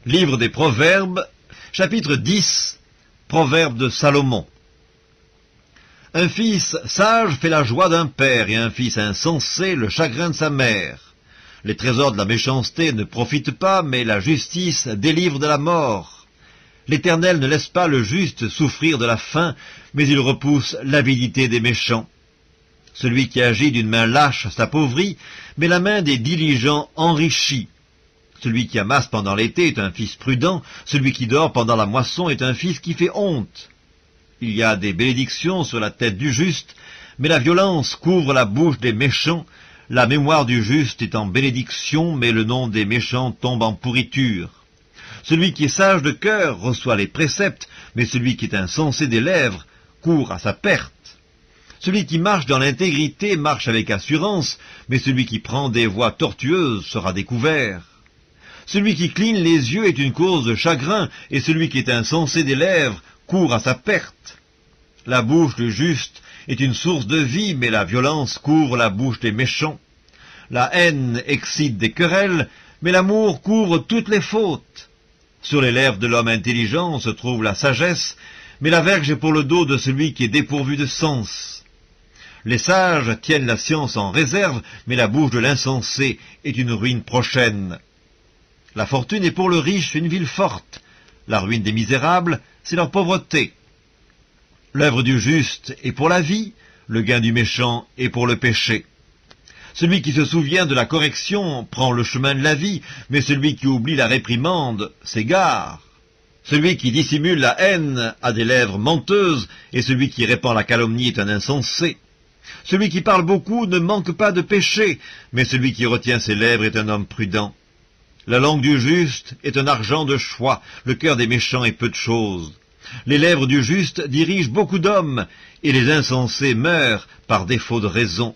Livre des Proverbes, chapitre 10, Proverbe de Salomon. Un fils sage fait la joie d'un père, et un fils insensé le chagrin de sa mère. Les trésors de la méchanceté ne profitent pas, mais la justice délivre de la mort. L'Éternel ne laisse pas le juste souffrir de la faim, mais il repousse l'avidité des méchants. Celui qui agit d'une main lâche s'appauvrit, mais la main des diligents enrichit. Celui qui amasse pendant l'été est un fils prudent, celui qui dort pendant la moisson est un fils qui fait honte. Il y a des bénédictions sur la tête du juste, mais la violence couvre la bouche des méchants. La mémoire du juste est en bénédiction, mais le nom des méchants tombe en pourriture. Celui qui est sage de cœur reçoit les préceptes, mais celui qui est insensé des lèvres court à sa perte. Celui qui marche dans l'intégrité marche avec assurance, mais celui qui prend des voies tortueuses sera découvert. Celui qui cligne les yeux est une cause de chagrin, et celui qui est insensé des lèvres court à sa perte. La bouche du juste est une source de vie, mais la violence couvre la bouche des méchants. La haine excite des querelles, mais l'amour couvre toutes les fautes. Sur les lèvres de l'homme intelligent se trouve la sagesse, mais la verge est pour le dos de celui qui est dépourvu de sens. Les sages tiennent la science en réserve, mais la bouche de l'insensé est une ruine prochaine. La fortune est pour le riche une ville forte. La ruine des misérables, c'est leur pauvreté. L'œuvre du juste est pour la vie, le gain du méchant est pour le péché. Celui qui se souvient de la correction prend le chemin de la vie, mais celui qui oublie la réprimande s'égare. Celui qui dissimule la haine a des lèvres menteuses, et celui qui répand la calomnie est un insensé. Celui qui parle beaucoup ne manque pas de péché, mais celui qui retient ses lèvres est un homme prudent. La langue du juste est un argent de choix, le cœur des méchants est peu de chose. Les lèvres du juste dirigent beaucoup d'hommes, et les insensés meurent par défaut de raison.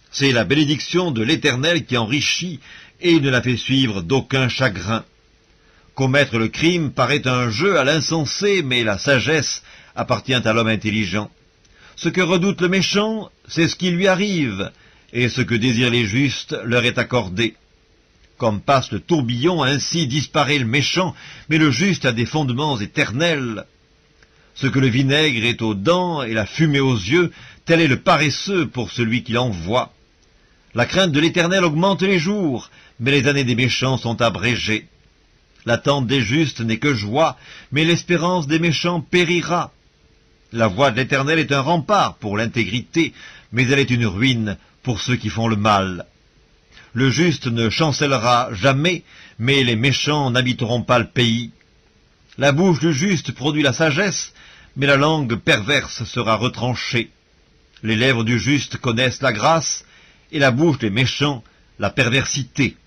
C'est la bénédiction de l'Éternel qui enrichit, et il ne la fait suivre d'aucun chagrin. Commettre le crime paraît un jeu à l'insensé, mais la sagesse appartient à l'homme intelligent. Ce que redoute le méchant, c'est ce qui lui arrive, et ce que désirent les justes leur est accordé. Comme passe le tourbillon, ainsi disparaît le méchant, mais le juste a des fondements éternels. Ce que le vinaigre est aux dents et la fumée aux yeux, tel est le paresseux pour celui qui l'envoie. La crainte de l'Éternel augmente les jours, mais les années des méchants sont abrégées. L'attente des justes n'est que joie, mais l'espérance des méchants périra. La voie de l'Éternel est un rempart pour l'intégrité, mais elle est une ruine pour ceux qui font le mal. Le juste ne chancellera jamais, mais les méchants n'habiteront pas le pays. La bouche du juste produit la sagesse, mais la langue perverse sera retranchée. Les lèvres du juste connaissent la grâce, et la bouche des méchants la perversité.